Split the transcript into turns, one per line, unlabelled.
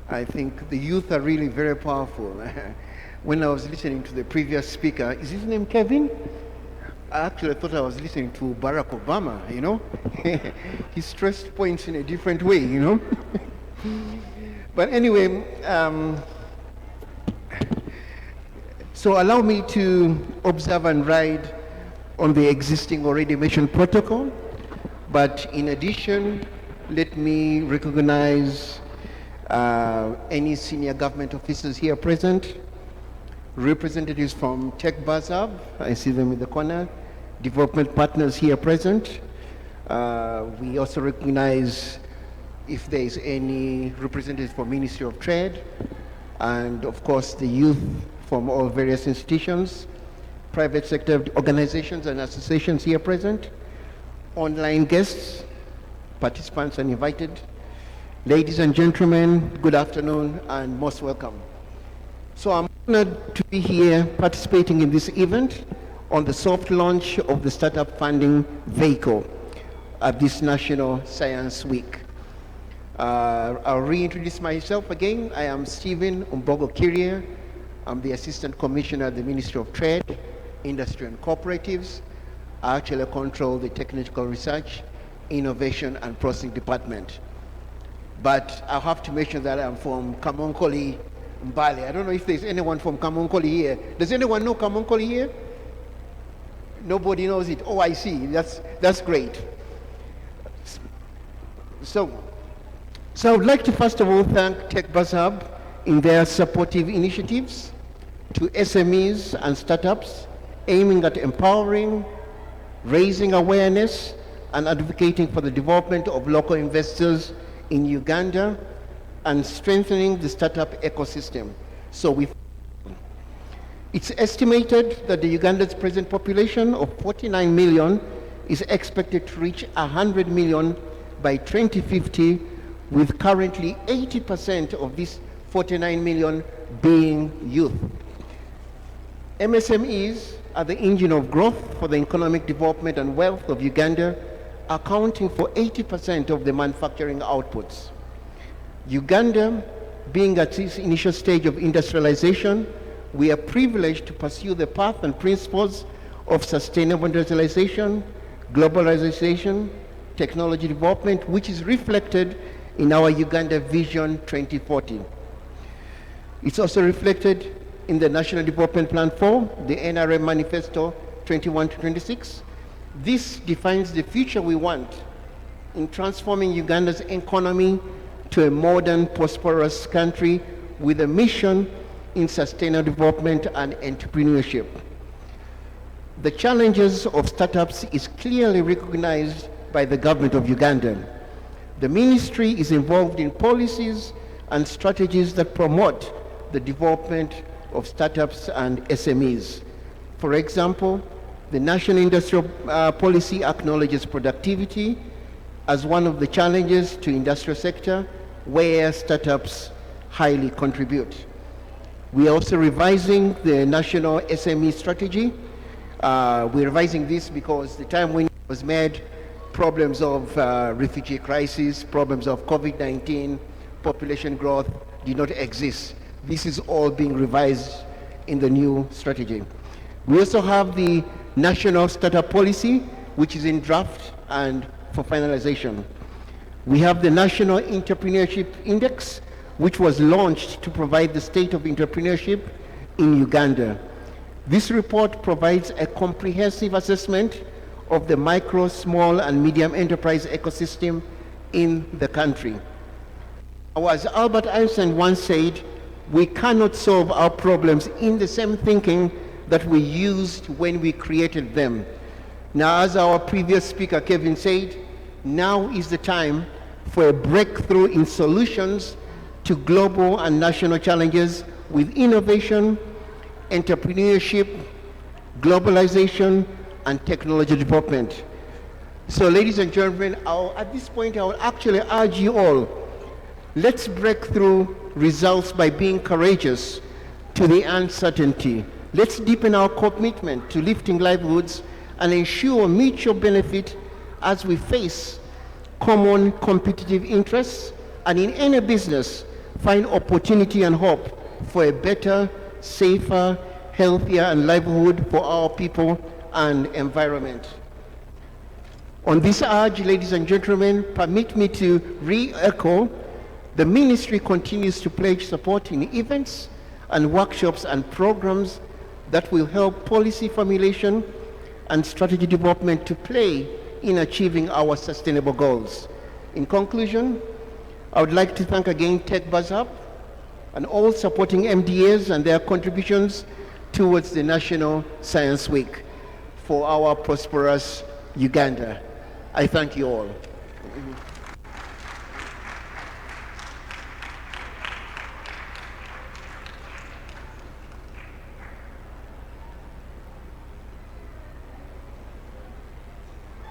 I think the youth are really very powerful. When I was listening to the previous speaker, is his name Kevin? I actually thought I was listening to Barack Obama, you know? He stressed points in a different way, you know? But anyway, so allow me to observe and ride on the existing already mentioned protocol. But in addition, let me recognize any senior government officers here present, representatives from Tech Bazab, I see them in the corner, development partners here present. We also recognize if there is any representatives from Ministry of Trade, and of course the youth from all various institutions, private sector organizations and associations here present, online guests, participants and invited. Ladies and gentlemen, good afternoon and most welcome. So I'm honored to be here participating in this event on the soft launch of the startup funding vehicle at this National Science Week. I'll reintroduce myself again. I am Stephen Umbogo Kirie. I'm the Assistant Commissioner at the Ministry of Trade, Industry and Cooperatives. I actually control the Technical Research, Innovation and Processing Department. But I'll have to mention that I'm from Kamonkoli, Mbale. I don't know if there's anyone from Kamonkoli here. Does anyone know Kamonkoli here? Nobody knows it. Oh, I see. That's great. So I would like to first of all thank Tech Bazab in their supportive initiatives to SMEs and startups aiming at empowering, raising awareness, and advocating for the development of local investors in Uganda and strengthening the startup ecosystem. It's estimated that the Uganda's present population of 49 million is expected to reach 100 million by 2050, with currently 80% of this 49 million being youth. MSMEs are the engine of growth for the economic development and wealth of Uganda, accounting for 80% of the manufacturing outputs. Uganda, being at its initial stage of industrialization, we are privileged to pursue the path and principles of sustainable industrialization, globalization, technology development, which is reflected in our Uganda Vision 2040. It's also reflected in the National Development Plan 4, the NRM Manifesto 21 to 26. This defines the future we want in transforming Uganda's economy to a modern, prosperous country with a mission in sustainable development and entrepreneurship. The challenges of startups is clearly recognized by the government of Uganda. The ministry is involved in policies and strategies that promote the development of startups and SMEs. For example, the National Industrial Policy acknowledges productivity as one of the challenges to industrial sector where startups highly contribute. We are also revising the National SME Strategy. We're revising this because the time when it was made, problems of refugee crisis, problems of COVID-19, population growth did not exist. This is all being revised in the new strategy. We also have the National Startup Policy, which is in draft and for finalization. We have the National Entrepreneurship Index, which was launched to provide the state of entrepreneurship in Uganda. This report provides a comprehensive assessment of the micro, small, and medium enterprise ecosystem in the country. As Albert Einstein once said, we cannot solve our problems in the same thinking that we used when we created them. Now, as our previous speaker, Kevin, said, now is the time for a breakthrough in solutions to global and national challenges with innovation, entrepreneurship, globalization, and technology development. So, ladies and gentlemen, at this point, I will actually urge you all, let's break through results by being courageous to the uncertainty. Let's deepen our commitment to lifting livelihoods and ensure mutual benefit as we face common competitive interests. And in any business, find opportunity and hope for a better, safer, healthier, and livelihood for our people and environment. On this urge, ladies and gentlemen, permit me to re-echo the ministry continues to pledge support in events and workshops and programs that will help policy formulation and strategy development to play in achieving our sustainable goals. In conclusion, I would like to thank again TechBuzzUp and all supporting MDAs and their contributions towards the National Science Week for our prosperous Uganda. I thank you all.